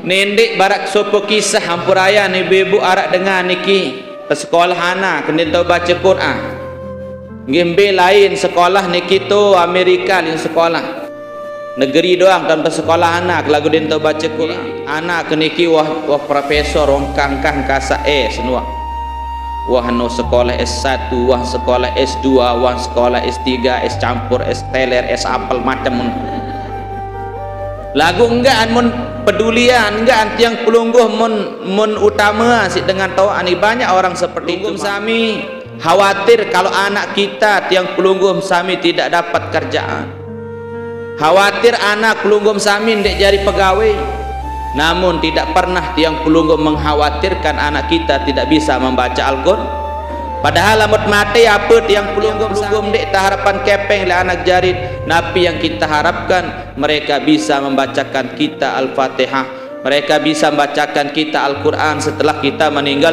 Nendik barak sopo kisah hampuraya ni ibu arak dengan niki sekolah anak kena tahu baca Quran. Gembe lain sekolah niki tu Amerika lain sekolah. Negeri doang tanpa sekolah anak lagu dia tahu baca Quran. Anak niki wah profesor orang kangkang kasa semua. Wah no sekolah S1, wah sekolah S2, wah sekolah S3, S campur, S teler, S apel macam lagu enggak mun pedulian enggak yang pelungguh mun utama sih dengan tahu ani banyak orang seperti itu. Sami khawatir kalau anak kita tiang pelungguh sami tidak dapat kerjaan, khawatir anak pelungguh sami tidak jadi pegawai. Namun tidak pernah tiang pelungguh mengkhawatirkan anak kita tidak bisa membaca Al-Quran. Padahal lamut mati apa tiang pelunggum dek harapan kepeng le anak jarit. Nabi yang kita harapkan mereka bisa membacakan kita Al-Fatihah, mereka bisa membacakan kita Al-Quran setelah kita meninggal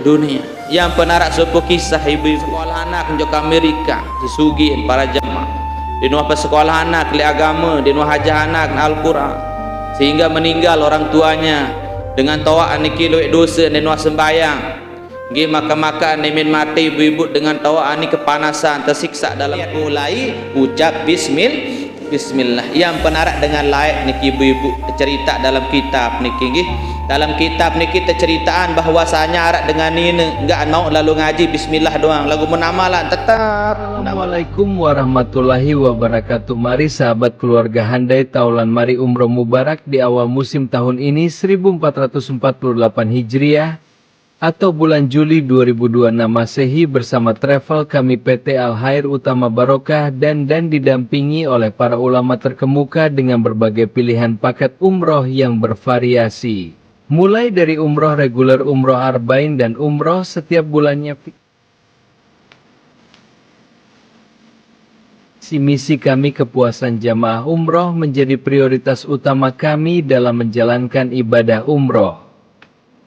dunia. Yang penarak suku kisah ibu-ibu sekolah anak menjok Amerika disugin para jamaah di nuah sekolah anak le agama di nuah hajah anak Al-Quran sehingga meninggal orang tuanya dengan tawa aniki dosa di nuah sembayang. Gi maka nemin mati ibu-ibu dengan tawa ani kepanasan tersiksa dalam mulai ucap bismillah yang penarak dengan layak niki ibu-ibu cerita dalam kitab niki nggih. Dalam kitab niki ceritaan bahwasanya arak dengan ini enggak mau lalu ngaji bismillah doang lagu menamalan tetap. Assalamualaikum warahmatullahi wabarakatuh. Mari sahabat keluarga handai taulan mari umroh mubarak di awal musim tahun ini 1448 Hijriah atau bulan Juli 2026 Masehi bersama travel kami PT Al Khair Utama Barokah dan didampingi oleh para ulama terkemuka dengan berbagai pilihan paket umroh yang bervariasi. Mulai dari umroh reguler, umroh arba'in dan umroh setiap bulannya. Misi kami kepuasan jamaah umroh menjadi prioritas utama kami dalam menjalankan ibadah umroh.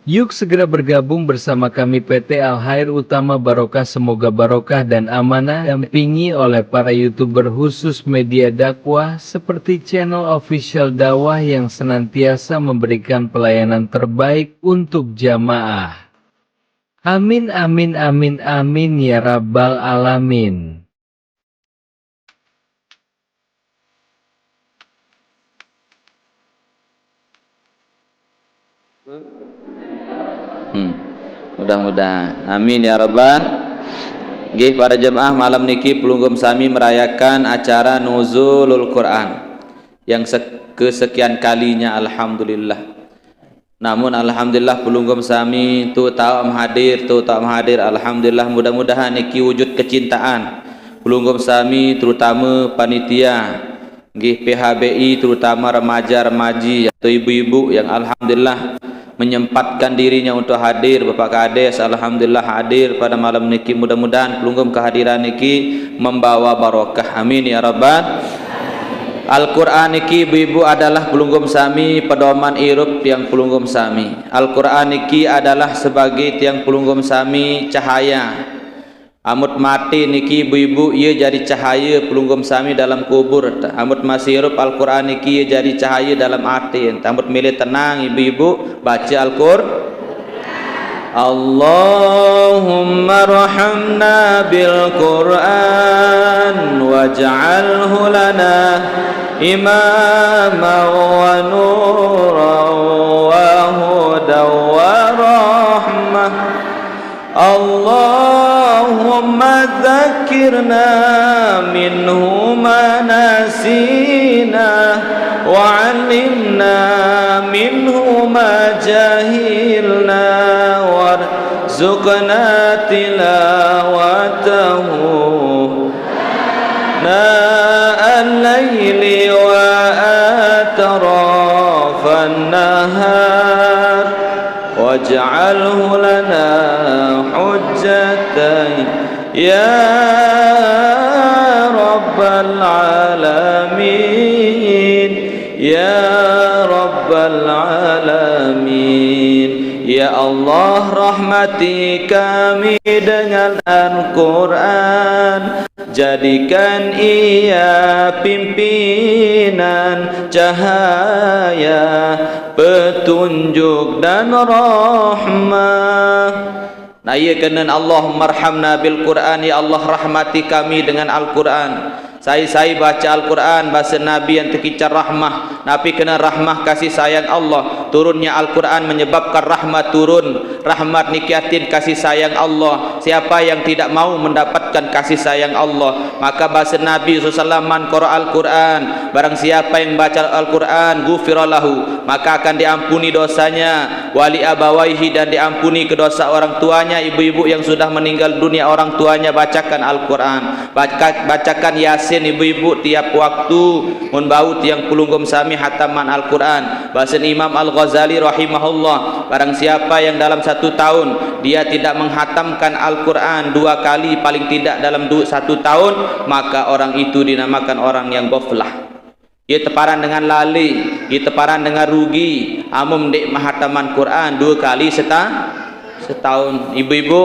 Yuk segera bergabung bersama kami PT Al Khair Utama Barokah. Semoga barokah dan amanah dampingi oleh para YouTuber khusus media dakwah seperti channel official dakwah yang senantiasa memberikan pelayanan terbaik untuk jamaah. Amin amin amin amin ya rabbal alamin. Mudah-mudahan amin ya rabbal. Nggih para jemaah malam niki pelunggum sami merayakan acara nuzulul Quran yang kesekian kalinya alhamdulillah. Namun alhamdulillah pelunggum sami tu tahu hadir alhamdulillah. Mudah-mudahan niki wujud kecintaan pelunggum sami terutama panitia nggih PHBI terutama remaja-remaji atau ibu-ibu yang alhamdulillah menyempatkan dirinya untuk hadir. Bapak Kades alhamdulillah hadir pada malam niki. Mudah-mudahan pelunggum kehadiran niki membawa barokah amin ya rabbal. Al-Quran niki ibu-ibu adalah pelunggum sami pedoman irup yang pelunggum sami. Al-Quran niki adalah sebagai tiang pelunggum sami cahaya. Amut mati niki ibu-ibu ia jadi cahaya pelunggum sami dalam kubur. Amut masih hirup Al-Quran niki ia jadi cahaya dalam hati. Amut milih tenang ibu-ibu baca Al-Quran. Allahumma rahamna bil Quran waj'alhu lana imaman wa nuran wa hudan wa rahmah. Allahumma dzakirna minhu ma nasina wa 'allimna minhu ma jahilna warzuqna tilawatahu na al-laili wa atrafan nahar waj'alhu lana hujjatan ya rabbal alamin ya rabbal alamin. Ya Allah rahmati kami dengan Al-Quran, jadikan ia pimpinan cahaya, petunjuk dan rahmah. Nah, ia kena Allahumma arhamna bil Quran, ya Allah rahmati kami dengan Al-Quran. Saya baca Al-Quran bahasa Nabi yang terkicar rahmah. Nabi kena rahmah kasih sayang Allah. Turunnya Al-Quran menyebabkan rahmat turun. Rahmat nikiatin kasih sayang Allah. Siapa yang tidak mau mendapatkan kasih sayang Allah, maka bahasa Nabi SAW, man qara Al-Quran, barang siapa yang baca Al-Quran, ghufira lahu, maka akan diampuni dosanya, wali abawaihi, dan diampuni kedosa orang tuanya. Ibu-ibu yang sudah meninggal dunia, orang tuanya bacakan Al-Quran, bacakan Yasin ibu-ibu tiap waktu. Mun bau tiang pulunggum sami hataman Al-Quran. Bahasa Imam Al-Ghazali rahimahullah, barang siapa yang dalam satu tahun dia tidak menghatamkan Al-Quran 2 kali paling tidak dalam 1 tahun, maka orang itu dinamakan orang yang ghaflah. Ia teparan dengan lali, ia teparan dengan rugi. Amum dek mahataman Quran 2 kali setahun. Ibu-ibu,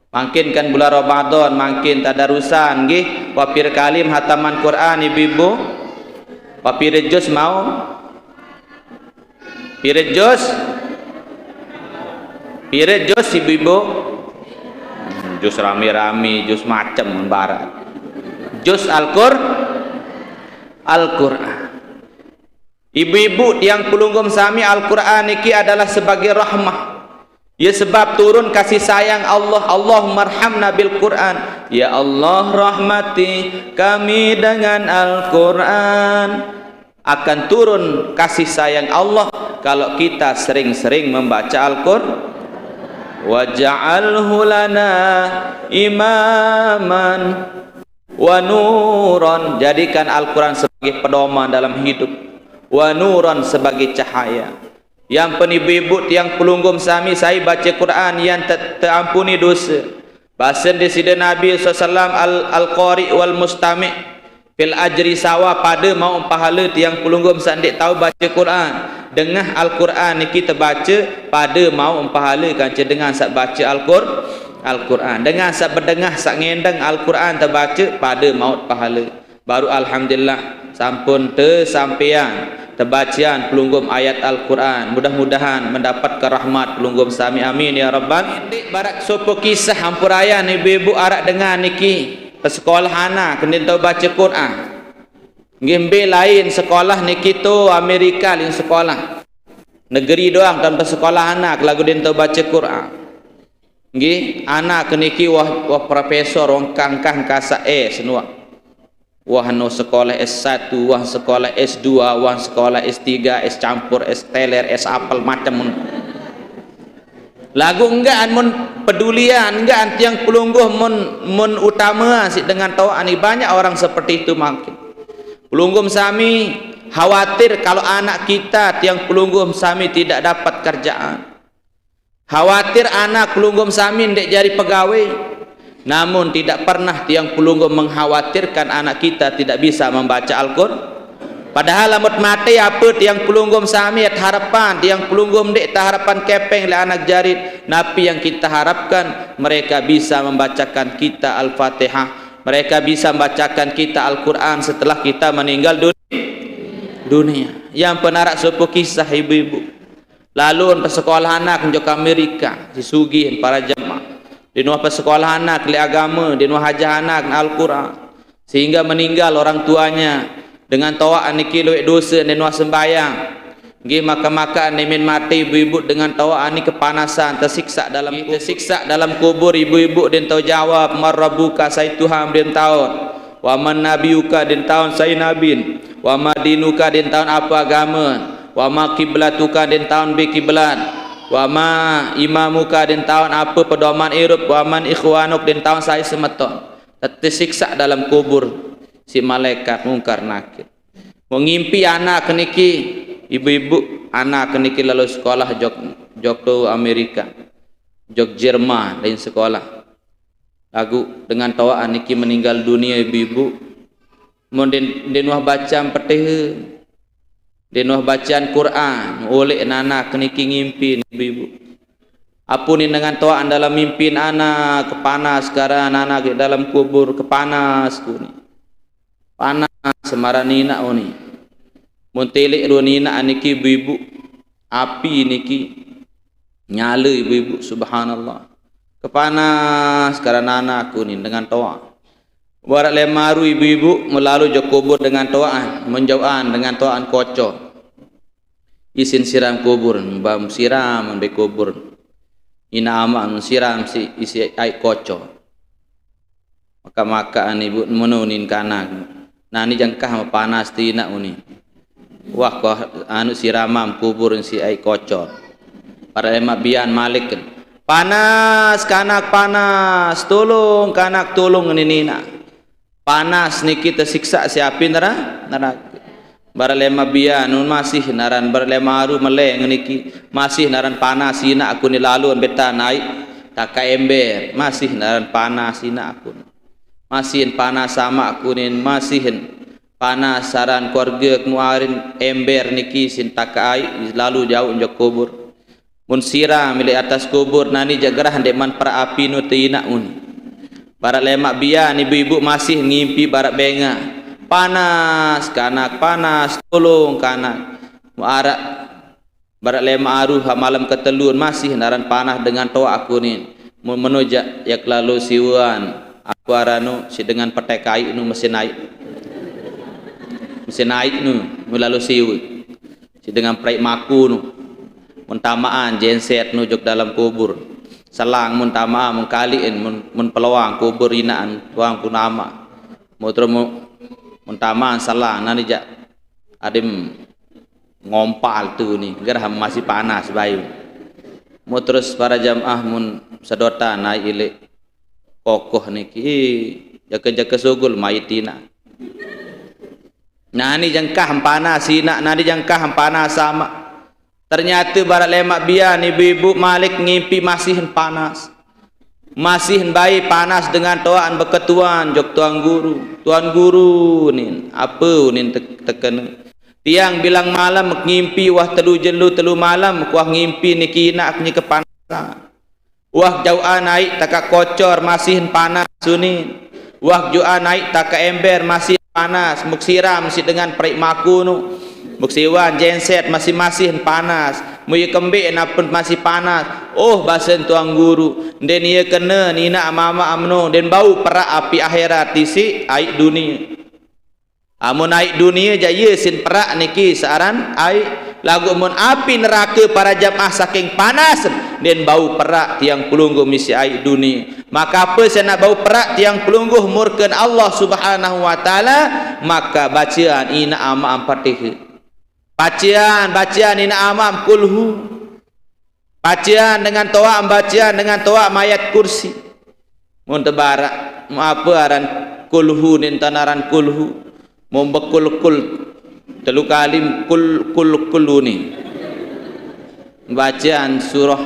makin kan bulan Ramadan, makin tadarusan nggih, wapir kalim hataman Quran ibu-ibu. Wapir juz mau? Piret juz? Piret juz ibu-ibu? Juz rami-rami, juz macam barat. Juz Al-Quran. Ibu-ibu yang pulunggum sami Al-Quran niki adalah sebagai rahmah. Ya, sebab turun kasih sayang Allah. Allahumma arhamna bil Quran, ya Allah rahmati kami dengan Al-Quran. Akan turun kasih sayang Allah kalau kita sering-sering membaca Al-Quran. Waj'alhu lana imaman wa nuran, jadikan Al-Quran sebagai pedoman dalam hidup, wa nuran sebagai cahaya. Yang penibu-ibu yang pelunggum sami, saya baca Quran yang terampuni dosa. Bahasa di sini Nabi SAW, al-qari wal mustami' fil ajri sawa, pada mau pahala tiang pelunggum sandik tahu baca Quran. Dengan Al-Quran ni kita baca, pada mau pahala kan dengan sak baca Al-Quran. Dengan sak berdengah sak ngendeng Al-Quran terbaca, pada maut pahala. Baru alhamdulillah sampun tersampian terbacaan pelunggum ayat Al-Quran. Mudah-mudahan mendapat rahmat pelunggum sami, amin ya rabbal. Barak sopo kisah hampurayan ibu-ibu arak dengan niki sekolah anak kena tahu baca Quran. Ngembe lain sekolah niki tu Amerika lain sekolah negeri doang tanpa sekolah anak lagu dia tahu baca Quran. Nggih, anak niki wah profesor wong kangkang kasa senua. Wah no sekolah S1, wah sekolah S2, wah sekolah S3, S campur, S teler, S apel macam. Lagu enggak mun pedulian enggak yang pelungguh mun utama sih dengan tahu ani banyak orang seperti itu makin. Pelunggum sami khawatir kalau anak kita tiang pelunggum sami tidak dapat kerjaan. Khawatir anak pelunggum sami ndek jadi pegawai. Namun tidak pernah tiang pelunggum mengkhawatirkan anak kita tidak bisa membaca Al-Quran. Padahal lamut mati apa tiang pelunggum sami harapan tiang pelunggum ndek harapan kepeng le anak jarit. Napi yang kita harapkan mereka bisa membacakan kita Al-Fatihah. Mereka bisa membacakan kita Al-Quran setelah kita meninggal dunia. Yang penarak suatu kisah ibu-ibu. Lalu sekolah anak ke Amerika, disugihin para jemaah. Di nuah sekolah anak le agama, di nuah hajah anak Al-Quran. Sehingga meninggal orang tuanya dengan tawa niki luwek dosa di nuah sembayang. Nggih maka nemin mati ibu-ibu dengan tawa ani kepanasan, tersiksa dalam kubur ibu-ibu den tahu jawab marrabuka sai Tuhan den tahun wa man nabiyuka den tahun sai nabin wa madinuka den tahun apa agama wa ma kiblatuka den tahun be kiblat wa ma imamuka den tahun apa pedoman irup wa man ikhwanuk den tahun sai semeton. Tersiksa dalam kubur si malaikat mungkar nakir. Mengimpi anak niki ibu-ibu anak niki lalu sekolah jok Amerika, jok Jerman lain sekolah. Lagu dengan tawa niki meninggal dunia ibu-ibu. Mun den wah bacaan peteh, den wah bacaan Quran oleh anak niki ngimpi ibu-ibu. Apunin dengan toaan dalam mimpin anak kepanas sekarang anak di dalam kubur kepanas kuni. Panas semara nina oni. Muntelik ro nina aniki ibu-ibu. Api niki nyala ibu-ibu subhanallah. Kepanas karena anak kuni dengan toa. Barak lemaru ibu-ibu melalui jok kubur dengan toaan, menjauhan dengan toaan kocok. Isin siram kubur, bam siram ambe kubur. Ina ama siram si isi air kocok. Maka ibu menunin kanak. Nani jangkah panas tina uni. Wah kau anu siramam kubur si air kocok. Para emak bian malik. Panas kanak panas, tolong kanak tolong ini nina. Panas ni kita siksa siapin neraka. Baralema bian nun masih naran baralema aru meleng niki masih naran panas ina aku ni lalu beta naik tak ember masih naran panas ina aku masih panas sama aku ni masih panas saran keluarga kemuarin ember niki sin tak lalu jauh jauh kubur mun siram milik atas kubur nani jagerah deman para api nu tina uni baralema bian ibu-ibu masih ngimpi barak benga panas kanak panas tolong kanak muarak barak lema aruh malam ketelun masih naran panas dengan toa aku ni menujak yak lalu siwan aku aranu si dengan petekai nu mesin naik nu melalui siwu si dengan prai maku nu muntamaan genset nu jok dalam kubur selang muntamaan mengkaliin mun peluang kubur inaan tuang punama mutro muntamaan salah nani jak adim ngompal tu ni gerah masih panas bayu mu terus para jamaah mun sedota naik ilik kokoh niki jaka sugul maitina nani jangkah panas sina nani jangkah panas sama ternyata barat lemak bian ibu-ibu malik ngimpi masih panas masih bayi panas dengan toaan beketuan jok tuan guru nin apa nin teken tiang bilang malam ngimpi wah telu malam wah ngimpi niki nak ni kepanasan wah jauhan naik tak kocor masih panas sunin wah jauhan naik tak ember masih panas muksiram masih dengan perik maku nu muksiwan genset masih panas muye kembik napun masih panas oh basen tuang guru den ia kena nina mama amno den bau perak api akhirat tisi aik dunia amun aik dunia jaya sin perak niki saran aik lagu mun api neraka para jamaah saking panas den bau perak tiang pelungguh misi aik dunia maka apa saya nak bau perak tiang pelungguh murkan Allah subhanahu wa ta'ala maka bacaan ina ama Fatihah bacaan ina amam kulhu bacaan dengan toa mayat kursi mun tebarak apa aran kulhu nin tanaran kulhu membekul kul telu kalim kul ni bacaan surah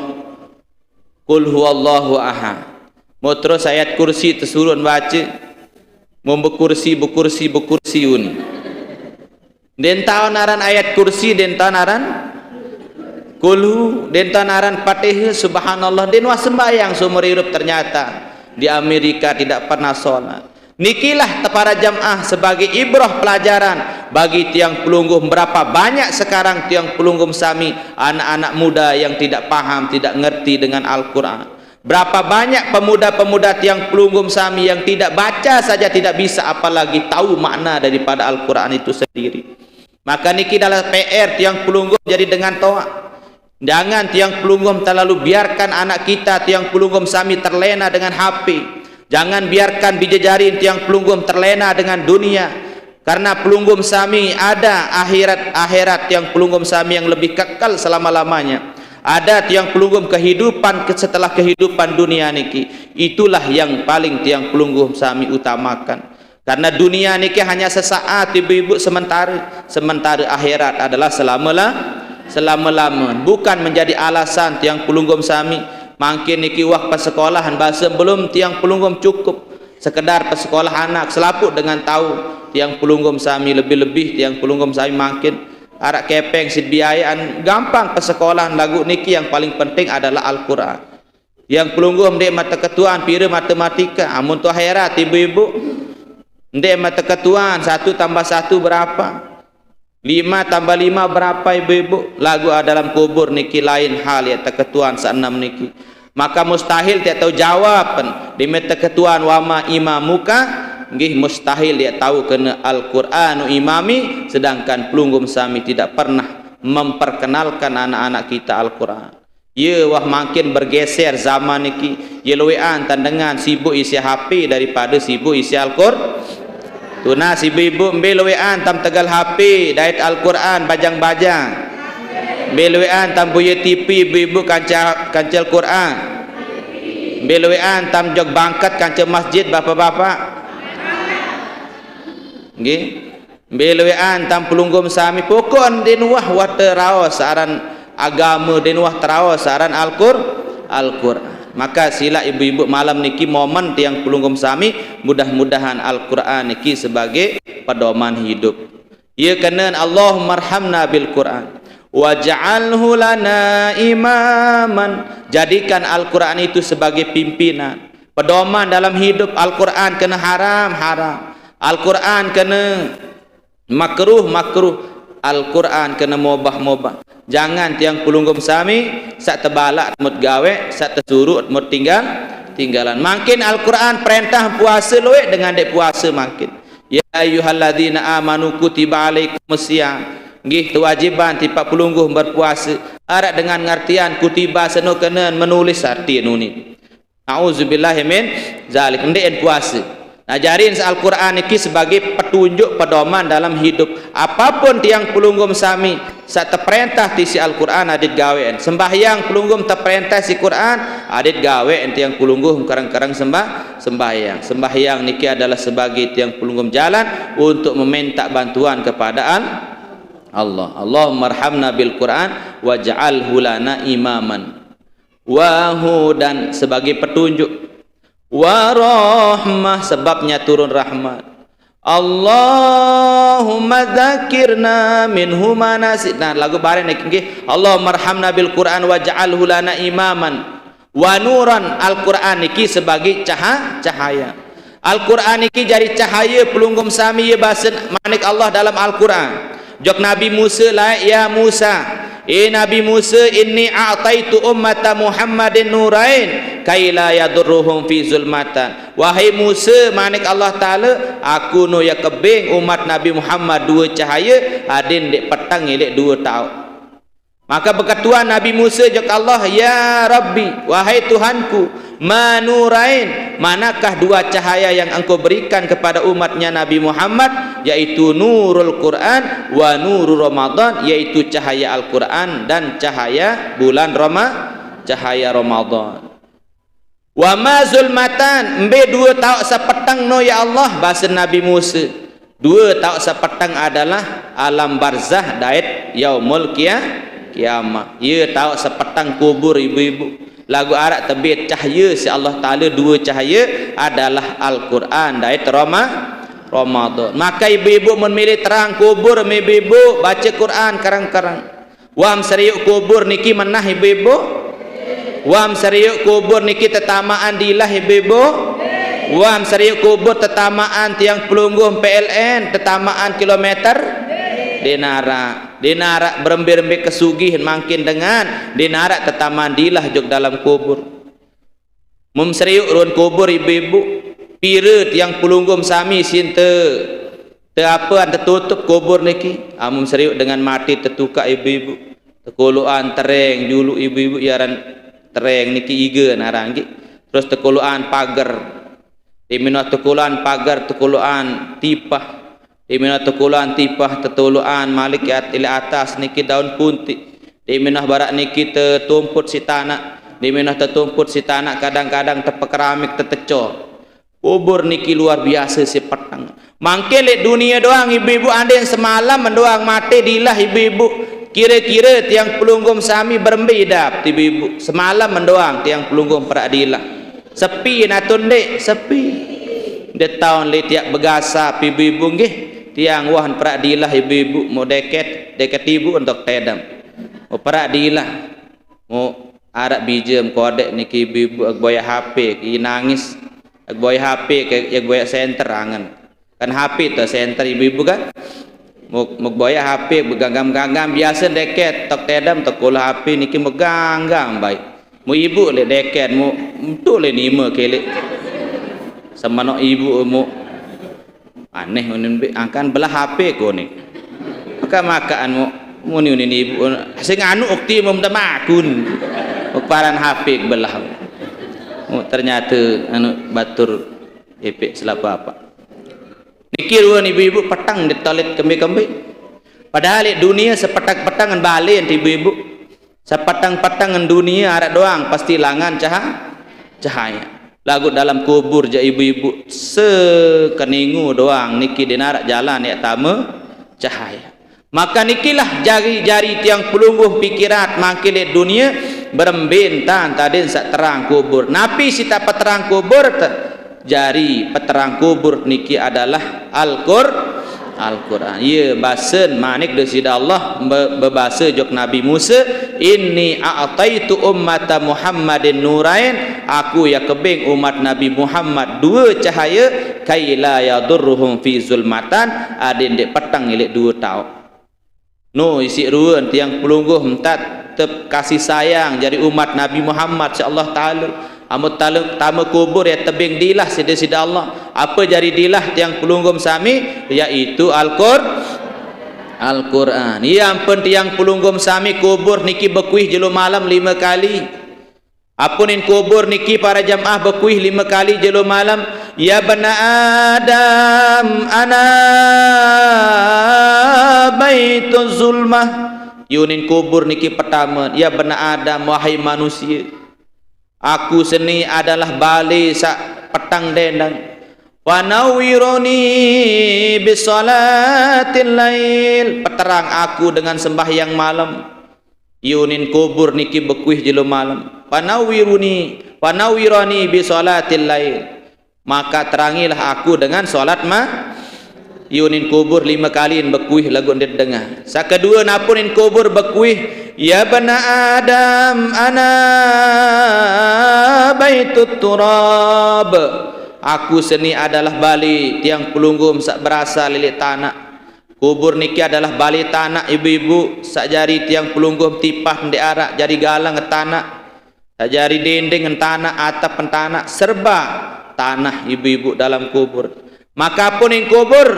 kul huwallahu ahad mau terus ayat kursi tersurun baca membekursi bekursi uni den tahu naran ayat kursi den tahu naran kulhu den tahu naran Fatihah subhanallah den wah sembahyang seumur hidup ternyata di Amerika tidak pernah sholat nikilah para jamaah sebagai ibrah pelajaran bagi tiang pelungguh berapa banyak sekarang tiang pelungguh sami anak-anak muda yang tidak paham tidak ngerti dengan Al-Quran berapa banyak pemuda-pemuda tiang pelungguh sami yang tidak baca saja tidak bisa apalagi tahu makna daripada Al-Quran itu sendiri. Maka niki adalah PR tiang pelungguh jadi dengan toa. Jangan tiang pelungguh terlalu biarkan anak kita tiang pelungguh sami terlena dengan HP. Jangan biarkan bijajari tiang pelungguh terlena dengan dunia. Karena pelungguh sami ada akhirat tiang pelungguh sami yang lebih kekal selama-lamanya. Ada tiang pelungguh kehidupan setelah kehidupan dunia niki. Itulah yang paling tiang pelungguh sami utamakan. Karena dunia niki hanya sesaat ibu-ibu sementara akhirat adalah selama-lama bukan menjadi alasan tiang pelunggum sami makin niki wah persekolahan bahasa belum tiang pelunggum cukup sekedar persekolah anak selaput dengan tahu tiang pelunggum sami lebih-lebih tiang pelunggum sami makin arak kepeng sid biayaan gampang persekolahan lagu niki yang paling penting adalah Al-Quran Yang pelungguh ndek mata ketuan pira matematika. Amun tu akhirat ibu-ibu ndek mata ketuan 1 tambah 1 berapa? 5 tambah 5 berapa ibu-ibu? Lagu dalam kubur niki lain hal ya teketuan seenam niki. Maka mustahil dia tahu jawab di mata ketuan wama imamuka nggih mustahil dia tahu kena Al-Qur'anu imami, sedangkan pelunggum sami tidak pernah memperkenalkan anak-anak kita Al-Qur'an. Ya wah makin bergeser zaman niki. Ya luwean tandengan sibuk isi HP daripada sibuk isi Al-Qur'an. Tuna si ibu belowean tam tegal HP dait Al-Quran bajang-bajang belowean tam buye TV ibu kancel Quran belowean tam jog bangkat kancel masjid bapak-bapak nggih belowean tam pelunggum sami pokon denuah wateraos saran agama denuah teraos saran Al-Quran. Maka sila ibu-ibu malam niki momen tiang pelunggum sami mudah-mudahan Al-Quran niki sebagai pedoman hidup. Ya kena Allahumma arhamna bil Quran waj'alhu lana imaman. Jadikan Al-Quran itu sebagai pimpinan, pedoman dalam hidup. Al-Quran kena haram. Al-Quran kena makruh. Al-Quran kena mubah. Jangan tiang pelunggum sami sak tebalak mut gawe, sak tersurut mut tinggalan. Makin Al-Quran perintah puasa loe dengan dek puasa makin. Ya ayyuhalladzina amanu kutiba alaikumusiyam. Nggih kewajiban tiap pelungguh berpuasa. Arak dengan ngartian kutiba seno kena menulis arti nuni. Auzubillahi min zalik ndek puasa. Ajarin Al-Quran ini sebagai petunjuk pedoman dalam hidup. Apapun tiang pelunggum sami saat terperintah di si Al-Quran adit gawean. Sembahyang pelunggum terperintah si Quran adit gawean tiang pelunggum karang-karang sembahyang. Sembahyang niki adalah sebagai tiang pelunggum jalan untuk meminta bantuan kepada Allah. Allahumma arhamna bil Quran waj'alhu lana imaman wa hudan sebagai petunjuk, warahmah sebabnya turun rahmat. Allahumma dzakirna minhu manasina. Lagu bareng niki Allahumma arhamna bil Quran waj'alhu lana imaman wa nuran. Al-Quran niki sebagai cahaya. Al-Quran niki jadi cahaya pelunggum sami ya bahasa manik Allah dalam Al-Quran. Jok Nabi Musa la ya Musa, Nabi Musa inni a'taitu ummata Muhammadin nurain kaila yadurruhum fi zulmatan. Wahai Musa manik Allah Taala, aku no ya kebing umat Nabi Muhammad 2 cahaya adin dek petang dek 2 tahun. Maka berkatuan Nabi Musa jok Allah, ya Rabbi, wahai Tuhanku, manurain, manakah 2 cahaya yang engkau berikan kepada umatnya Nabi Muhammad, yaitu nurul Quran wa nurul Ramadan, yaitu cahaya Al-Quran dan cahaya bulan cahaya Ramadan. Wa ma zulmatan, mbe 2 tahun sepetang no ya Allah, bahasa Nabi Musa 2 tahun sepetang adalah alam barzah dait yaumul kiamat. Ya tahu sepetang kubur ibu-ibu. Lagu Arab terbit cahaya si Allah Ta'ala 2 cahaya adalah Al-Quran dait Ramadan. Maka ibu-ibu memilih terang kubur ibu-ibu baca Quran karang-karang. Wam seriuk kubur niki menah ibu-ibu. Wam seriuk kubur niki tetamaan dilah ibu-ibu. Wam seriuk kubur tetamaan tiang pelungguh PLN tetamaan kilometer dinara berembir-embir kesugihan makin dengan dinara tetaman dilah jog dalam kubur. Memseriuk run kubur ibu-ibu pirit yang pelunggum sami sinte te apa tertutup kubur niki. Memseriuk dengan mati tertukak ibu-ibu tekuluan tereng dulu ibu-ibu yaran tereng niki iga narangi. Terus tekuluan pagar dimana tekuluan pagar tekuluan tipah dimana tekuluan tipah tetuluan malik at ila atas niki daun punti dimana barak niki tetumput si tanah dimana tetumput si tanah kadang-kadang tepekeramik teteco kubur niki luar biasa si petang mangke lek dunia doang ibu-ibu anda yang semalam mendoang mati dilah ibu-ibu kira-kira tiang pelunggum sami berbeda ibu-ibu semalam mendoang tiang pelunggum peradilah sepi natun dek sepi de tahun le tiak begasap ibu-ibu nggih tiang wahan peradilah ibu-ibu mau deket ibu untuk tedam mau peradilah mau arak bijem kodek niki ibu goyak HP ki nangis goyak HP ke goyak center angan kan HP tu center ibu-ibu kan mau goyak HP beganggam-ganggam biasa deket tok tedam tok kolah HP niki meganggam baik mu ibu le deket mu tu le nima kelek sama no ibu mu aneh akan belah HP ko ni maka makaan mu ni ibu sing anu ukti mu makun paran HP belah ternyata anu batur epek selapa apa niki ruan ibu-ibu petang di toilet kembe-kembe padahal dunia sepetang-petangan balen ibu-ibu sepetang-petangan dunia arak doang pasti langan cahaya lagu dalam kubur ja ibu-ibu sekeningu doang niki dinarak jalan ya tama cahaya maka nikilah jari-jari tiang pelungguh pikirat mangkilit dunia berembintang tadi sak terang kubur napi sita peterang kubur jari peterang kubur niki adalah Al-Quran ya basen manik desida Allah berbahasa jok Nabi Musa inni a'taitu ummata Muhammadin nurain aku ya kebing umat Nabi Muhammad dua cahaya kaila yadurruhum fi zulmatan adin dek petang ilik dua tau no isi ruan tiang pelungguh mentat tep kasih sayang jadi umat Nabi Muhammad insyaallah taala amut tamu kubur ya tebing dilah sida-sida Allah apa jadi dilah tiang pelunggum sami yaitu Al-Quran ya ampun tiang pelunggum sami kubur niki bekuih jelo malam 5 kali apunin kubur niki para jamaah bekuih 5 kali jelo malam ya bana Adam ana baituz zulmah yunin kubur niki pertama ya bana Adam wahai manusia aku seni adalah bali sak petang dendang wa nawwiruni bisalatil lail peterang aku dengan sembahyang malam yunin kubur niki bekuih jelo malam wa nawwiruni bisalatil lail maka terangilah aku dengan salat yunin kubur 5 kali bekuih lagu ndet dengar sakedua napunin kubur bekuih ya bana Adam ana baitut turab aku seni adalah bali tiang pelunggum sak berasa lilik tanah kubur niki adalah bali tanah ibu-ibu sak jari tiang pelunggum tipah ndek arak jadi galang ke tanah sak jari dinding ke tanah atap tanah serba tanah ibu-ibu dalam kubur maka pun in kubur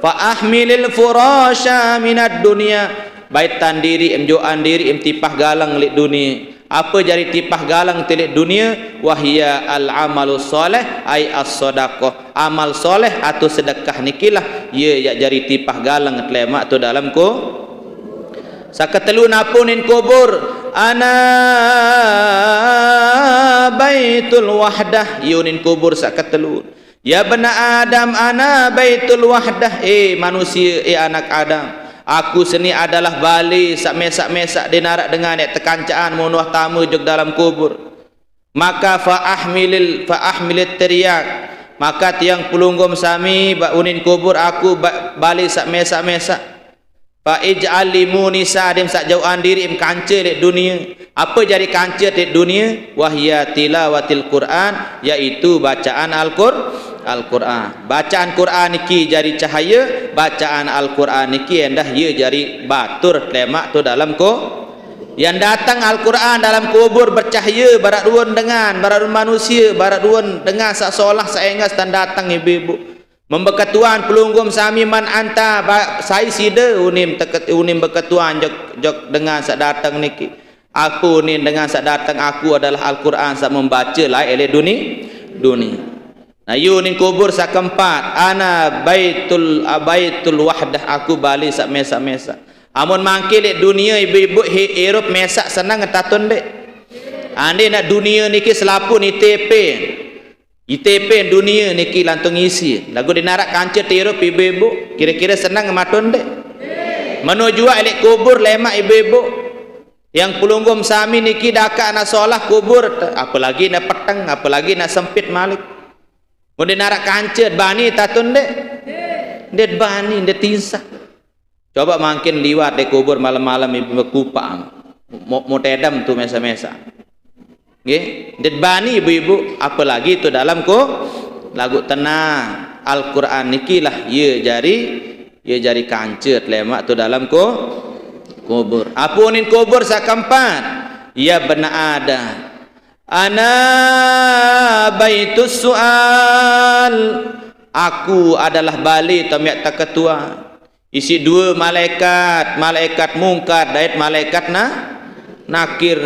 fa ahmilil furasha minad dunya baitan diri emjoan diri tipah galang lik dunia apa jadi tipah galang telik dunia wahia al amalu soleh ay as sadaqah amal soleh atau sedekah nikilah ye ya jadi tipah galang telemak tu dalam ko sakatelu napunin kubur ana baitul wahdah yunin kubur sakatelu ya bana Adam ana baitul wahdah manusia anak Adam aku seni adalah bali sak mesak-mesak dinarak dengan nek tekancaan monuah tamu jog dalam kubur maka fa ahmilit teriak maka tiang pelunggum sami unin kubur aku bali sak mesak-mesak fa ij'al limuni sadim sak jauhan diri im kancer dek dunia apa jadi kancer dek dunia wahya tilawatil Quran yaitu bacaan Al-Quran bacaan Quran niki jadi cahaya bacaan Al-Quran niki endah ye jadi batur lemak tu dalam ko yang datang Al-Quran dalam kubur bercahaya barat duan dengan barat manusia barat duan dengan sak solah saengas dan datang ibu-ibu membeketuan pelunggum sami man anta sai sida unim beketuan jok dengan sak datang niki aku ni dengan sak datang aku adalah Al-Quran sak membaca lah ele dunia nah yunin kubur sak keempat ana baitul wahdah aku bali sak mesak-mesak amun mangkil dek dunia ibu-ibu hirup mesak senang ngetatun dek ande nak dunia niki selapun ITP dunia niki lantung isi lagu dinarak kancet hirup ibu-ibu kira-kira senang ngematun dek menuju elek kubur lemak ibu-ibu yang pelunggum sami niki dakak nak solah kubur apalagi nak petang apalagi nak sempit malik kemudian narak kancet bani tatun dek bani dek tinsak coba makin liwat dek kubur malam-malam ibu kupak mau tedam tu mesa-mesa Nggih, bani ibu-ibu, apalagi itu dalam lagu tenang Al-Quran niki lah ye jari kancut lemak tu dalam kubur. Apunin kubur sakampat ya benar ada. Ana baitus sual, aku adalah bali tamiat tak ketua. Isi dua malaikat mungkar dait malaikat nakir.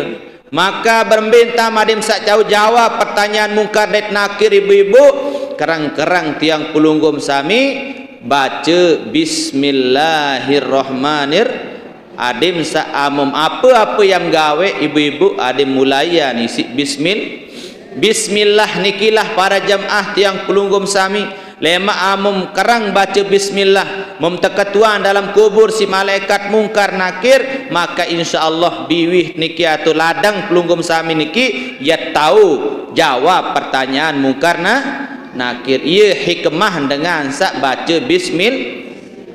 Maka berminta madim sak jauh jawab pertanyaan mungkar dait nakir ibu-ibu. Kerang-kerang tiang pulunggum sami baca bismillahirrahmanirrahim. Adim sa'amum apa-apa yang gawe ibu-ibu adim mulayan isi bismillah nikilah para jamaah tiang pelunggum sami lema amum kerang baca bismillah memteketuan dalam kubur si malaikat mungkar nakir, maka insyaallah biwih niki atau ladang pelunggum sami niki ya tahu jawab pertanyaan mungkar nakir. Ia hikmah dengan sak baca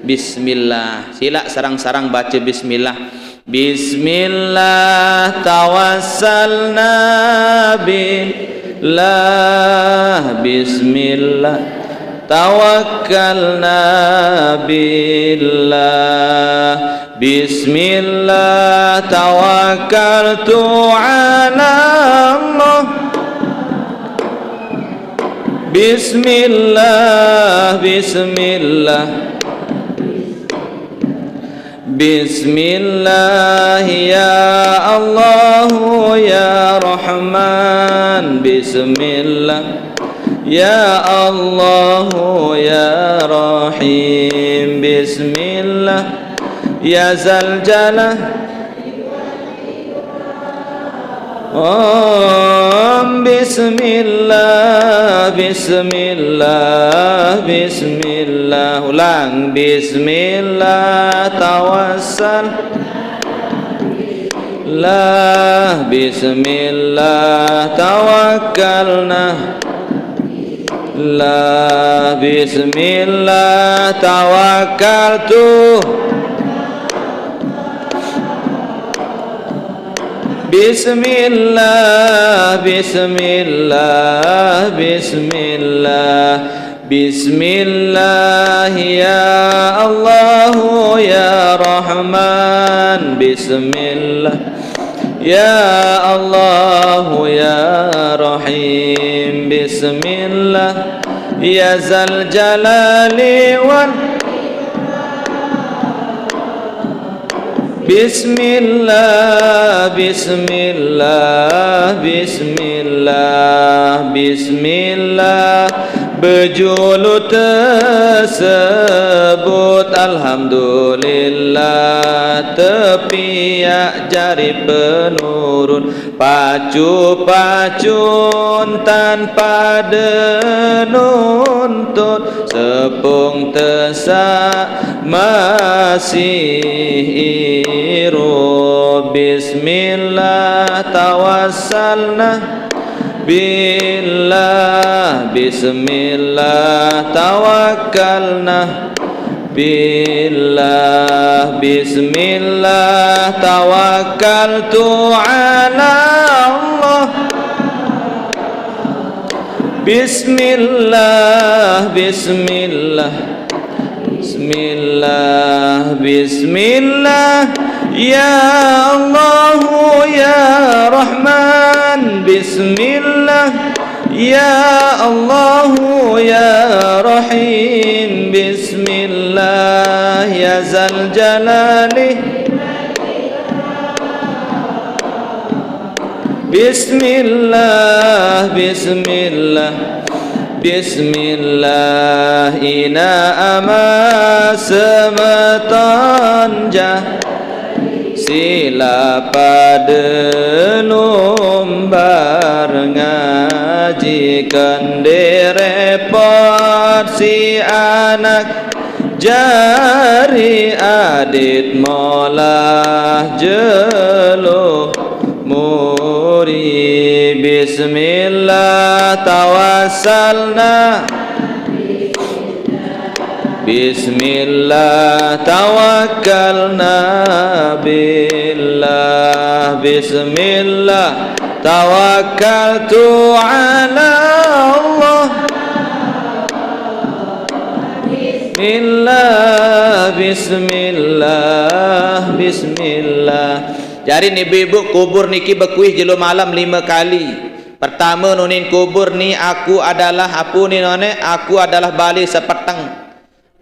bismillah. Sila sarang-sarang baca bismillah. Bismillah tawassalna billah, bismillah tawakkalna billah, bismillah tawakkaltu ala Allah, bismillah bismillah bismillah ya Allah ya Rahman, bismillah ya Allah ya Rahim, bismillah ya Zal Jalal, bismillah bismillah bismillah. Ulang, bismillah tawassal lah, bismillah tawakkalna lah, bismillah tawakkaltu, bismillah bismillah bismillah bismillah ya Allah ya Rahman, bismillah ya Allah ya Rahim, bismillah ya Zal Jalali wal, bismillah bismillah bismillah bismillah. Berjulu tersebut alhamdulillah, tepiak jari penurun, pacu-pacun tanpa denuntut, sepung tesak masih iru, bismillah tawassalna billah, bismillah tawakkalna billah, bismillah tawakkaltu ala Allah, bismillah bismillah bismillah bismillah ya Allah ya Rahman, bismillah ya Allah ya Rahim, bismillah ya Zal Jalali, bismillah bismillah bismillah ina ama sematan jah sila pada numbar ngaji kendirepot si anak jari adit molah jelo muri, bismillah tawassalna bismillah tawakkalna billah, bismillah tawakkaltu ala Allah. Bismillah, bismillah, bismillah. Jadi ni ibu kubur niki bekuih jelo malam 5 kali. Pertama nunin kubur ni aku adalah apa ni none? Aku adalah balik sepeteng.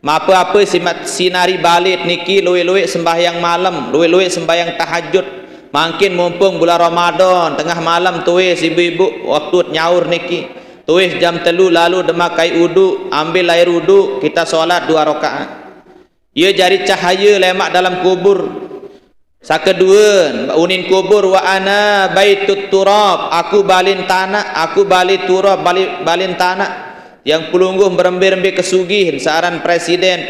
Apa-apa sinari balik niki luwe-luwe sembahyang malam, luwe-luwe sembahyang tahajud. Makin mumpung bulan Ramadan, tengah malam tuis ibu-ibu waktu nyaur niki. Tuis jam 3 lalu demakai wudu, ambil air wudu, kita solat 2 rakaat. Ia jadi cahaya lemak dalam kubur. Sakedua unin kubur wa ana baitut turab, aku balin tanah, aku bali turab, balin tanah. Yang pelungguh berembir-embir kesugihan saran presiden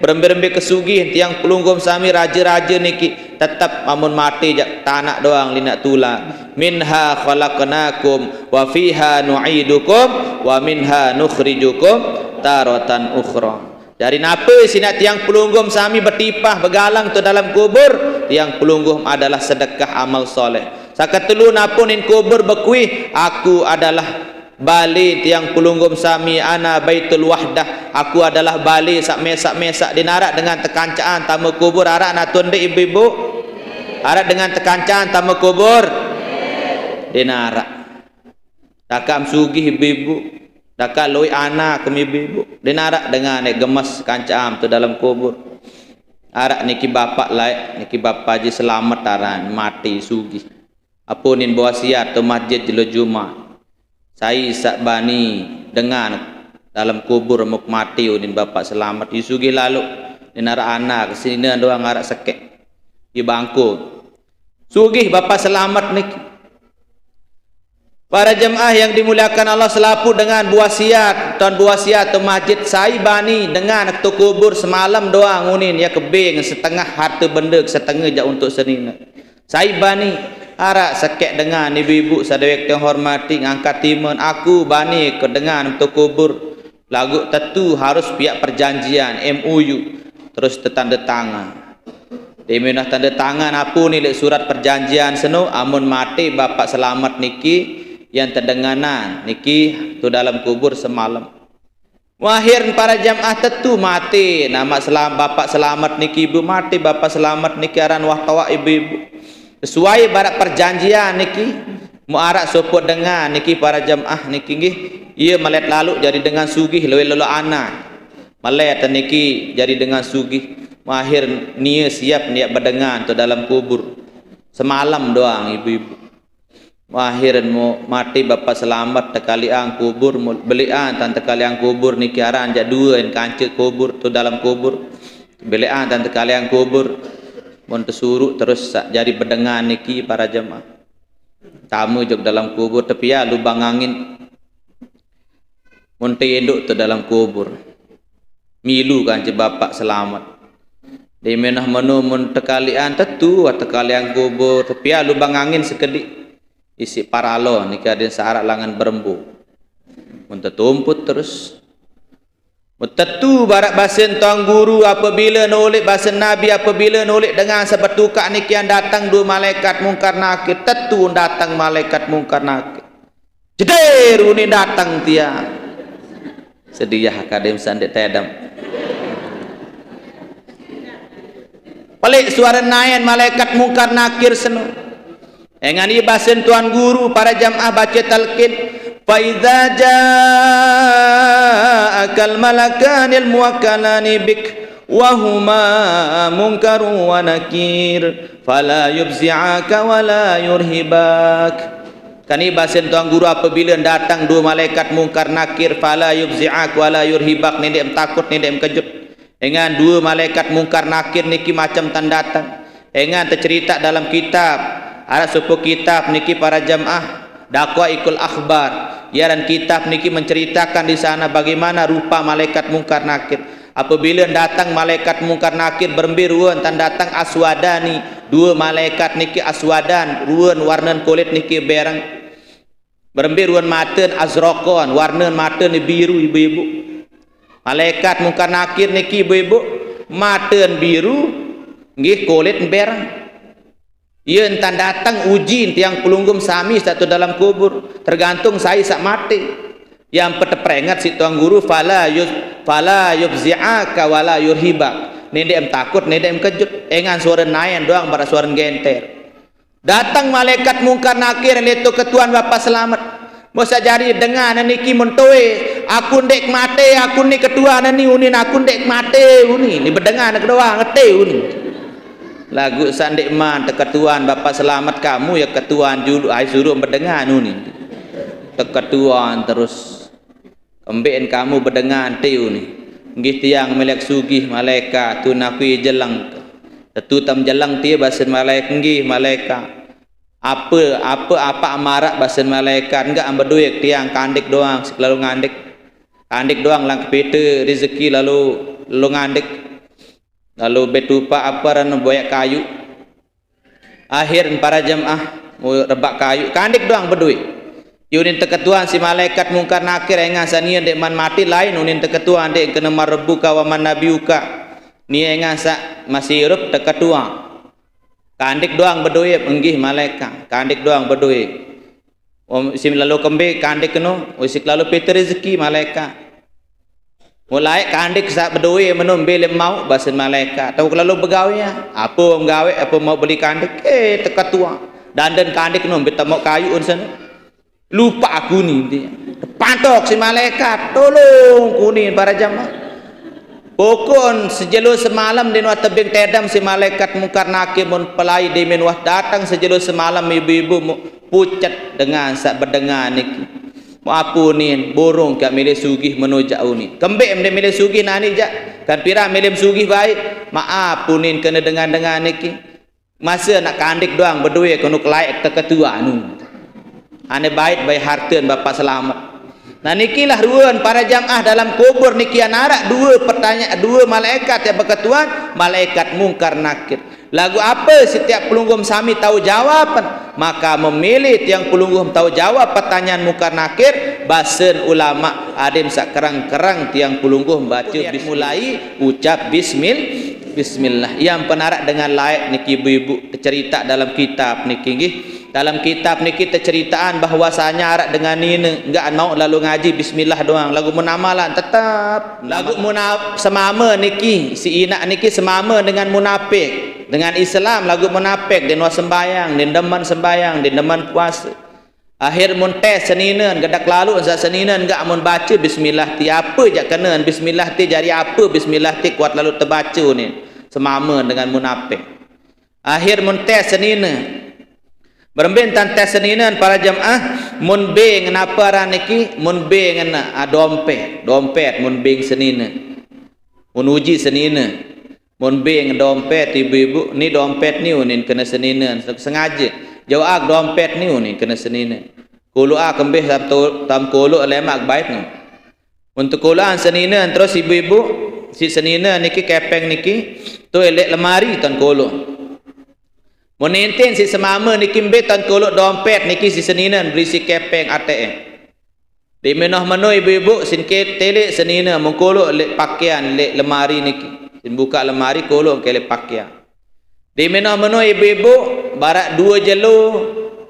berembir-embir kesugihan tiang pelungguh sami raja-raja niki tetap amun mati jak tanah doang linak tula. Minha khalaqnakum wa fiha nu'idukum wa minha nukhrijukum taratan ukhra. Dari napa sinak tiang pelungguh sami bertipah begalang tu dalam kubur, tiang pelungguh adalah sedekah amal soleh. Sakatelu napunin kubur berkuih, aku adalah bali tiang pelunggum sami ana baitul wahdah, aku adalah bali sak mesak dinarak dengan tekancaan tamu kubur arak natun de ibu-ibu arak dengan tekancaan tamu kubur dinarak takam sugih ibu-ibu takak loi anak kem ibu-ibu dinarak dengan gemes kancam tu dalam kubur arak niki bapak laik niki bapak ji selamat aran mati sugih apunin wasiat tu masjid jelo Jumat. Saya sakbani dengan dalam kubur muk mati udin bapak selamat disugi lalu dinara anak kesini doang ngarak sekek di bangku sugih bapak selamat niki. Para jemaah yang dimuliakan Allah selapu dengan buasiat tuan buasiat tu masjid saya bani dengan tu kubur semalam doang unin ya kebing setengah harta benda setengah jak untuk senina saya bani arak sekek dengan ibu-ibu sadawek yang hormati angkat timun aku bani ke dengan untuk kubur lagu tentu harus pihak perjanjian MOU terus tanda tangan diminah tanda tangan apa ni lek surat perjanjian seno amun mati bapak selamat niki yang terdenganan niki tu dalam kubur semalam wahir para jamaah tentu mati nama selamat bapak selamat niki ibu mati bapak selamat niki aran wahtawa ibu-ibu sesuai barak perjanjian niki muarak sopot dengan niki para jamaah niki nggih ia malet lalu jadi dengan sugih lelo anak malet niki jadi dengan sugih mahir nia siap niat berdengan tu dalam kubur semalam doang ibu-ibu mahir mau mati bapak selamat tekali ang kubur belian tan tekali ang kubur niki aran jak dua en kancet kubur tu dalam kubur belian tan tekali ang kubur mun tersuruh terus jadi berdengan niki para jemaah tamu jog dalam kubur tapi ya lubang angin mun tinduk tu dalam kubur milu kan je bapak selamat di menah menu mun tekalian tentu tekalian kubur tapi ya lubang angin sekedik isi paralo niki ada sarak langan berembu mun tertumput terus tentu barak basen tuan guru apabila nulik basen Nabi apabila nulik dengan sebetukak niki yang datang 2 malaikat mungkar nakir tentu datang malaikat mungkar nakir jeder ini datang tiang sedih kadem sandet tedam pelik suara nayan malaikat mungkar nakir seno engani basen tuan guru para jamaah baca talqin فَإِذَا جَاءَكَ الْمَلَكَانِ الْمُوَكَّلَانِ بِكَ وَهُمَا مُنكَرٌ وَنَكِيرٌ فَلَا يُفْزِعَكَ وَلَا يُرْهِبَكَ. Kani bahasan tuan guru apabila datang 2 malaikat mungkar nakir fala yubzi'ak wala yurhibak ni dem takut ni dem kejut. Dengan 2 malaikat mungkar nakir niki macam tanda datang. Dengan tercerita dalam kitab ada sepuh kitab niki para jamaah Daqaiqul Akhbar. Ya dan kitab niki menceritakan di sana bagaimana rupa malaikat mungkar nakir. Apabila datang malaikat mungkar nakir berembir ruan tan datang aswadani 2 malaikat niki aswadan ruan warna kulit niki berang berembir ruan maten azraqan warna mata ni biru ibu-ibu. Malaikat mungkar nakir niki ibu-ibu maten biru nggih kulit berang. ia entan datang uji tiang pelunggum sami satu dalam kubur, tergantung saya sak mati. Yang peteprengat si tuang guru fala yubzi'aka wala yurhibak. Nede em takut, nede em kejut. Engan suara nayan doang pada suara genter. Datang malaikat mungkar nakir itu ketuan Bapak selamat. Masa jadi dengan niki mentoe, aku ndek mate, aku ni ketua ni unin, aku ndek mate uni. Ni berdengar nak doang ngete uni. Lagu sandek man ketuan Bapak selamat kamu ya ketuan julu ai suruh berdengar uni. Ketuan terus kembeen kamu berdengar te uni. Nggih tiang melek sugih malaikat tu nakui jelang. Tetu tam jelang tie basen malaikat nggih malaikat. Apa amarak basen malaikat enggak ambil duit tiang kandik doang selalu kandik doang lang kepete rezeki lalu ngandik lalu betupa apa ran boyak kayu akhir para jemaah mau rebak kayu kandik doang berduit yunin teketuan si malaikat mungkar nakir engan sanian dek man mati lain unin teketuan dek kena marbuka wa man nabiuka ni engan sa masih hidup teketuan kandik doang berduit enggih malaikat kandik doang berduit sim lalu kembe kandik keno usik lalu pete rezeki malaikat mulai kandik sak berduit menum bele mau basen malaikat tahu lalu begawe ya apa gawe apa mau beli kandik teka tua dandan kandik keno beta mau kayu unsen lupa aku ni dia pantok si malaikat tolong kunin para jamaah. Pokon sejelo semalam di nuat tebing tedam si malaikat mungkar nakir mun pelai di menuah datang sejelo semalam ibu-ibu pucat dengan sak berdengar niki. Mau apunin burung kak milih sugih menuja uni. Kembe em de milih sugih nani jak. Kan pira milih sugih baik. Maaf punin kena dengan niki. Masa nak kandik doang berduit kono kelaik teketua anu. Ane baik baik harteun Bapak selamat. Nah nikilah ruan para jamaah dalam kubur niki anak dua pertanyaan dua malaikat yang berketuan malaikat mungkar nakir. Lagu apa setiap pelunggum sami tahu jawaban maka memilih tiang pelunggum tahu jawab pertanyaan mungkar nakir basen ulama adim sak kerang-kerang tiang pelunggum baca dimulai ucap bismillah yang penarak dengan layak niki ibu-ibu cerita dalam kitab niki nggih. Dalam kitab ni kita ceritaan bahwasanya arak dengan ini enggak mau lalu ngaji bismillah doang lagu munamalan tetap lagu semama niki si inak niki semama dengan munafik dengan Islam lagu munafik den sembayang den deman sembayang den deman puasa akhir mun tes seninen gedak lalu asa seninen enggak mun baca bismillah ti apa jak kena bismillah ti jari apa bismillah ti kuat lalu terbaca ni semama dengan munafik akhir mun tes seninen berbentan tes seninan para jamaah mun be ngenapa ran niki mun be ngena dompet mun be senina mun uji senina mun be ngedompet ibu-ibu ni dompet ni unin kena senina sengaja jauh dompet ni unin kena senina kulu kembih tam kulu lemak baik ni untuk kulaan senina terus ibu-ibu si senina niki kepeng niki tu elek lemari tan kulu menenten si semama niki mbetan kolok dompet niki si seninan berisi kepeng ATM. Di menoh ibu-ibu sin tele senina mengkolok lek pakaian lek lemari niki. Sin buka lemari kolok ke lek pakaian. Di menoh ibu-ibu barak dua jelo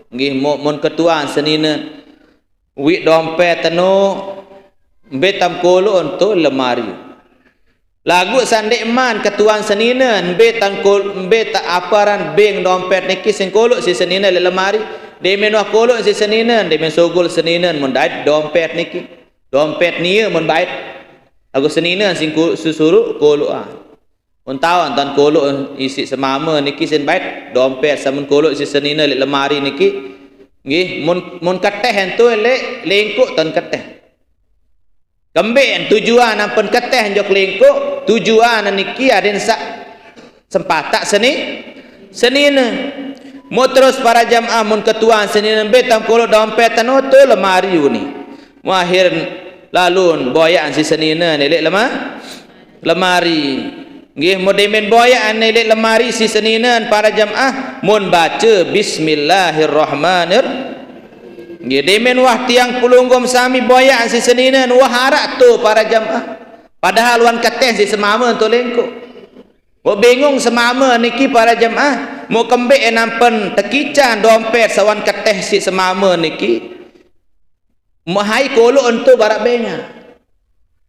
nggih mon ketuan senina. Wi dompet teno mbetam kolok untuk lemari. Lagu sandek man ketuan seninan betan beta aparan beng dompet niki sing kolok si seninan le lemari de menuh kolok si seninan de men sogol seninan mun dait dompet niki dompet nieu mun bait lagu seninan sing susuru kolok mun taon tan kolok isi semama niki sin bait dompet samun kolok si seninan le lemari niki nggih mun keteh entu le lengkuk tan keteh kembeen tujuan ampun keteh njok lengkuk tujuan niki aden sak sempatak senina mo terus para jamaah mun ketuan senina betam kolo dompet tanoto lemari ni mahir lalun boyaan si senina nelek lemari nggih mo demen boyaan nelek lemari si senina para jamaah mun baca bismillahirrahmanirrahim nggih demen wah tiang pelunggum sami boyak si seninan wah harak tu para jamaah padahal wan keteh si semama tu lengkuk wah bingung semama niki para jamaah Mau kembek nampen tekican dompet sawan keteh si semama niki. Mahai kolok untuk barak benga.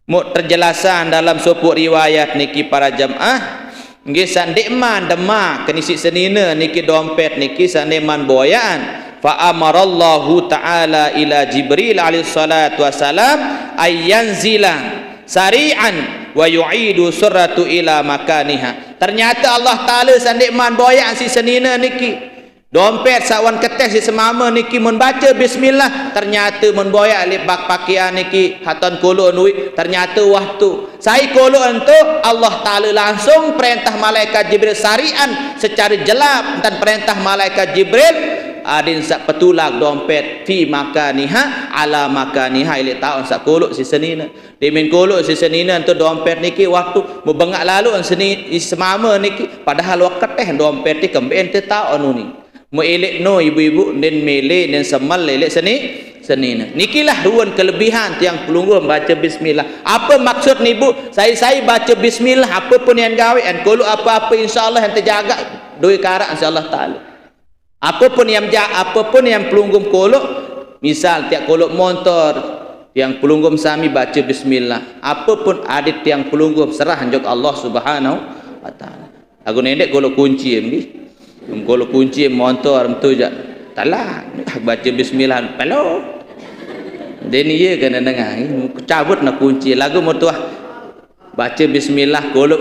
Mau terjelasan dalam sebuah riwayat niki para jamaah. Nggih sandekman demak kenisi senina niki dompet niki sandeman boyaan. Fa amarallahu ta'ala ila Jibril alaihi salatu wasalam ayyanzila sari'an wa yu'idu surratu ila makaniha. Ternyata Allah Taala sandekman boyak si senina niki dompet sawan keteh si semama niki mun baca bismillah, ternyata mun boyak libak pakaian niki haton kolok duit, ternyata waktu saya kolok untuk Allah Taala langsung perintah malaikat Jibril sarian secara jelap dan perintah malaikat Jibril adin sak petulak dompet fi makaniha ala makaniha ile taun sak kolok si senina demen kolok si senina untuk dompet niki waktu membengak lalu seni semama niki padahal waktu teh dompet ti kemben te taun ni mo elek no ibu-ibu den mele den semal lelek senina nikilah ruan kelebihan tiang pelungguh baca bismillah. Apa maksud ni bu? Saya baca bismillah apa pun yang gawe an kolok apa-apa insyaallah yang terjaga doi karak insyaallah taala. Apapun yang pelunggum kolok, misal tiap kolok motor yang pelunggum sami baca bismillah, apapun adit yang pelunggum serah anjuk Allah Subhanahu wa taala. Aku nendek kolok kunci ni, kolok kunci motor tu je, talah baca bismillah, pelo. Dan iya kan dengar, cabut nak kunci, lagu motor baca bismillah kolok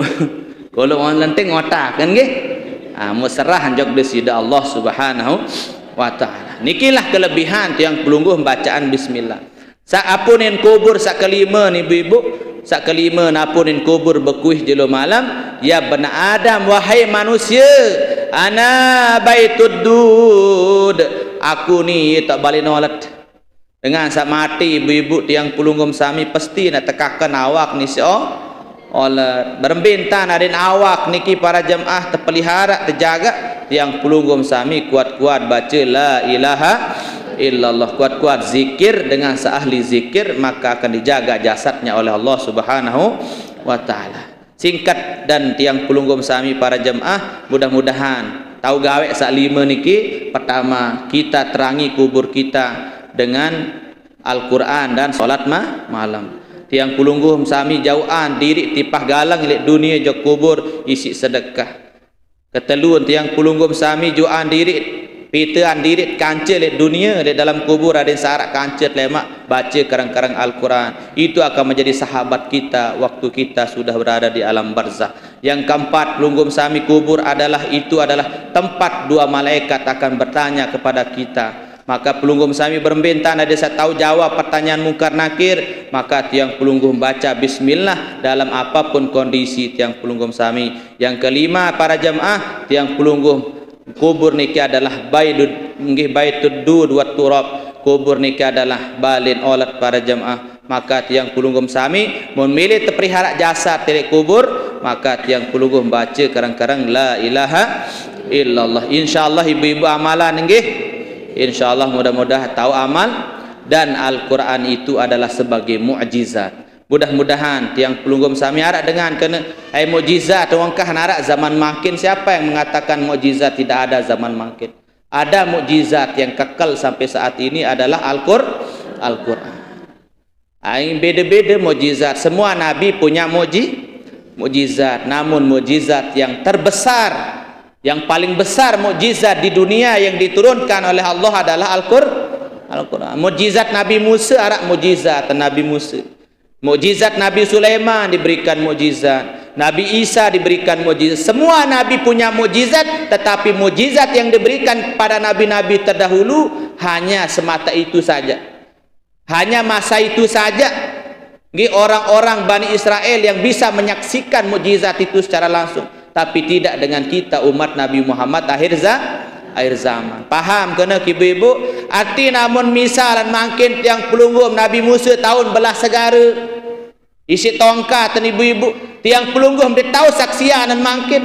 orang lenteng otak kan ke? Mau serah anjak besida Allah Subhanahu wa taala. Nikilah kelebihan yang pelungguh bacaan bismillah. Sak apunin kubur sak kelima ni ibu, sak kelima napunin kubur bekuih jelo malam, ya bani Adam wahai manusia, ana baitud dud. Aku ni tak balik nolat. Dengan sak mati ibu-ibu tiang pelunggum sami pasti nak tekakan awak ni oleh berbintan adin awak niki para jemaah terpelihara terjaga yang pelunggum sami kuat-kuat baca la ilaha illallah, kuat-kuat zikir dengan seahli zikir maka akan dijaga jasadnya oleh Allah Subhanahu wa taala. Singkat dan tiang pelunggum sami para jemaah mudah-mudahan tahu gawe sak lima niki. Pertama kita terangi kubur kita dengan Al-Quran dan solat malam. Tiang pelungguh sami jauhan diri tipah galang ilek dunia jo kubur isi sedekah. Keteluan tiang pelungguh sami jauhan diri pitaan diri kancil ilek dunia ilek dalam kubur ada sarak kancil lemak baca karang-karang Al-Quran. Itu akan menjadi sahabat kita waktu kita sudah berada di alam barzah. Yang keempat pelungguh sami kubur adalah tempat dua malaikat akan bertanya kepada kita. Maka pelungguh sami berbintan ada saya tahu jawab pertanyaan mungkar nakir, maka tiang pelungguh baca bismillah dalam apapun kondisi tiang pelungguh sami. Yang kelima para jemaah tiang pelungguh kubur niki adalah baitud dud wa turab. Kubur niki adalah balin olat para jemaah. Maka tiang pelungguh sami memilih terpelihara jasad dari kubur, maka tiang pelungguh baca karang-karang la ilaha illallah. Insyaallah ibu-ibu amalan nggih. InsyaAllah mudah-mudahan tahu amal dan Al-Quran itu adalah sebagai mukjizat. Mudah-mudahan tiang pelunggum sami harap dengan kena mukjizat wangkah narak zaman makin. Siapa yang mengatakan mukjizat tidak ada zaman makin? Ada mukjizat yang kekal sampai saat ini adalah Al-Quran. Beda-beda mukjizat. Semua nabi punya mukjizat, namun mukjizat yang terbesar, yang paling besar mukjizat di dunia yang diturunkan oleh Allah adalah Al-Quran. Mukjizat Nabi Musa arak mukjizat Nabi Musa. Mukjizat Nabi Sulaiman diberikan mukjizat. Nabi Isa diberikan mukjizat. Semua nabi punya mukjizat, tetapi mukjizat yang diberikan kepada nabi-nabi terdahulu hanya semata itu saja. Hanya masa itu saja. Orang-orang Bani Israel yang bisa menyaksikan mukjizat itu secara langsung. Tapi tidak dengan kita umat Nabi Muhammad akhir zaman. Paham kena ibu-ibu? Arti namun misalan makin tiang pelunggum Nabi Musa tahun belah segara isi tongkat dan ibu-ibu tiang pelunggum dia tahu saksian dan makin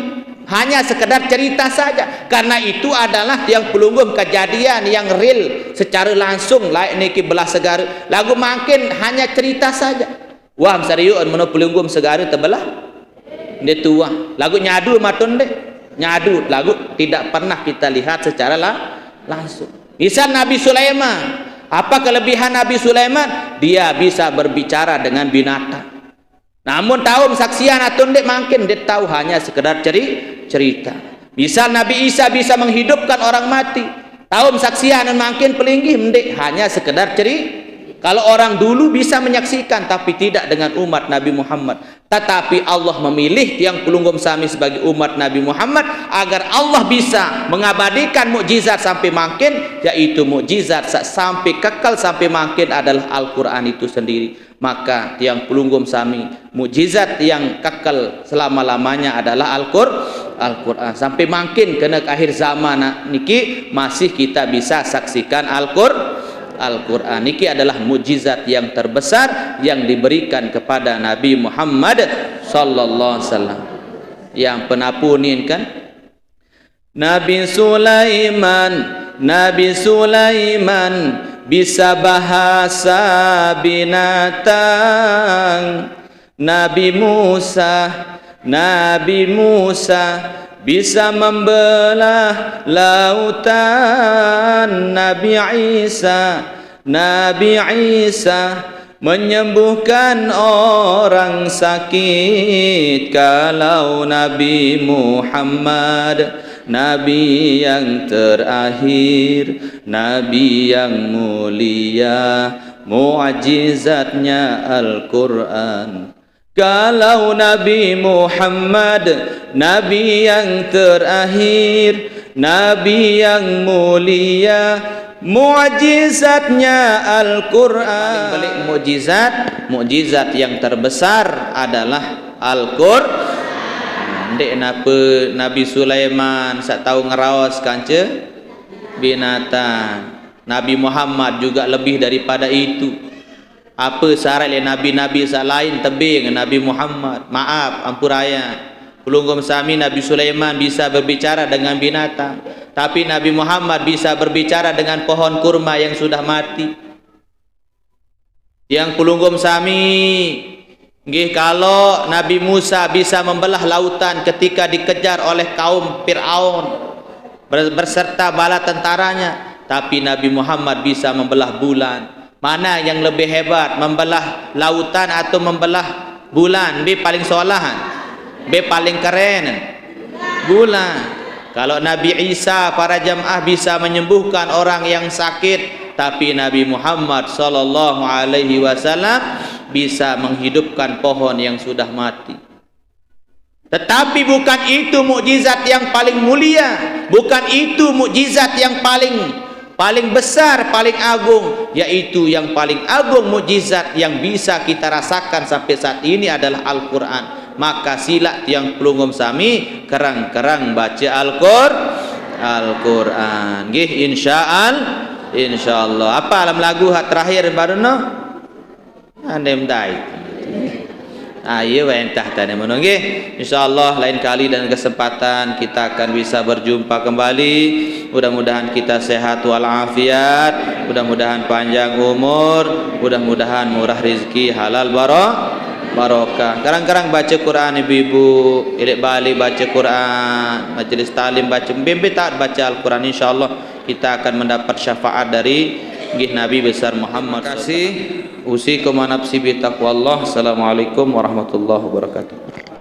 hanya sekedar cerita saja. Karena itu adalah tiang pelunggum kejadian yang real secara langsung lain niki belah segara. Lagu makin hanya cerita saja. Wah serius meno pelunggum segara terbelah dia tua lagu nyadu matun deh nyadu lagu tidak pernah kita lihat secara langsung. Misal Nabi Sulaiman, apa kelebihan Nabi Sulaiman? Dia bisa berbicara dengan binatang. Namun tahu saksian atau tidak makin dia tahu hanya sekedar cerita. Misal Nabi Isa bisa menghidupkan orang mati. Tahu saksian dan makin pelinggi mendik hanya sekedar cerita. Kalau orang dulu bisa menyaksikan tapi tidak dengan umat Nabi Muhammad. Tetapi Allah memilih tiang Pulunggom Sami sebagai umat Nabi Muhammad agar Allah bisa mengabadikan mukjizat sampai makin, yaitu mukjizat sampai kekal sampai makin adalah Al-Quran itu sendiri. Maka tiang Pulunggom Sami mukjizat yang kekal selama-lamanya adalah Al-Quran. Sampai makin kena ke akhir zaman niki masih kita bisa saksikan Al-Quran. Niki adalah mukjizat yang terbesar yang diberikan kepada Nabi Muhammad sallallahu alaihi wasallam. Yang penapunin kan Nabi Sulaiman bisa bahasa binatang. Nabi Musa bisa membelah lautan. Nabi Isa menyembuhkan orang sakit. Kalau Nabi Muhammad, Nabi yang terakhir, Nabi yang mulia, mu'jizatnya Al-Quran. Kalau Nabi Muhammad, Nabi yang terakhir, Nabi yang mulia, mu'jizatnya Al-Quran. Balik mukjizat yang terbesar adalah Al-Quran. Dek napa Nabi Sulaiman sak tahu ngerawas kanca binatang. Nabi Muhammad juga lebih daripada itu. Apa syarat nabi-nabi lain tebing Nabi Muhammad? Maaf, ampuraya. Pulunggom Sami Nabi Sulaiman bisa berbicara dengan binatang, tapi Nabi Muhammad bisa berbicara dengan pohon kurma yang sudah mati. Yang Pulunggom Sami nggih, kalau Nabi Musa bisa membelah lautan ketika dikejar oleh kaum Fir'aun berserta bala tentaranya, tapi Nabi Muhammad bisa membelah bulan. Mana yang lebih hebat, membelah lautan atau membelah bulan? B paling solahan, B paling keren, bulan. Kalau Nabi Isa para jamaah bisa menyembuhkan orang yang sakit, tapi Nabi Muhammad sallallahu alaihi wasallam bisa menghidupkan pohon yang sudah mati. Tetapi bukan itu mukjizat yang paling mulia, bukan itu mukjizat yang paling besar, paling agung, yaitu yang paling agung mukjizat yang bisa kita rasakan sampai saat ini adalah Al-Quran. Maka sila tiang Pulunggom Sami kerang-kerang baca Al-Quran. Nggih, insyaallah. Apa alam lagu hak terakhir baru no? Andem dai. Ayo entah tadi mono nggih. Insyaallah lain kali dan kesempatan kita akan bisa berjumpa kembali. Mudah-mudahan kita sehat walafiat, mudah-mudahan panjang umur, mudah-mudahan murah rezeki, halal barokah. Kadang-kadang baca Quran ibu-ibu, ilik bali baca Quran, majelis talim baca, bimbing tak baca Al-Quran, insyaallah kita akan mendapat syafaat dari Nabi besar Muhammad. Terima kasih. Usikum wa nafsi bi taqwallah. Assalamualaikum warahmatullahi wabarakatuh.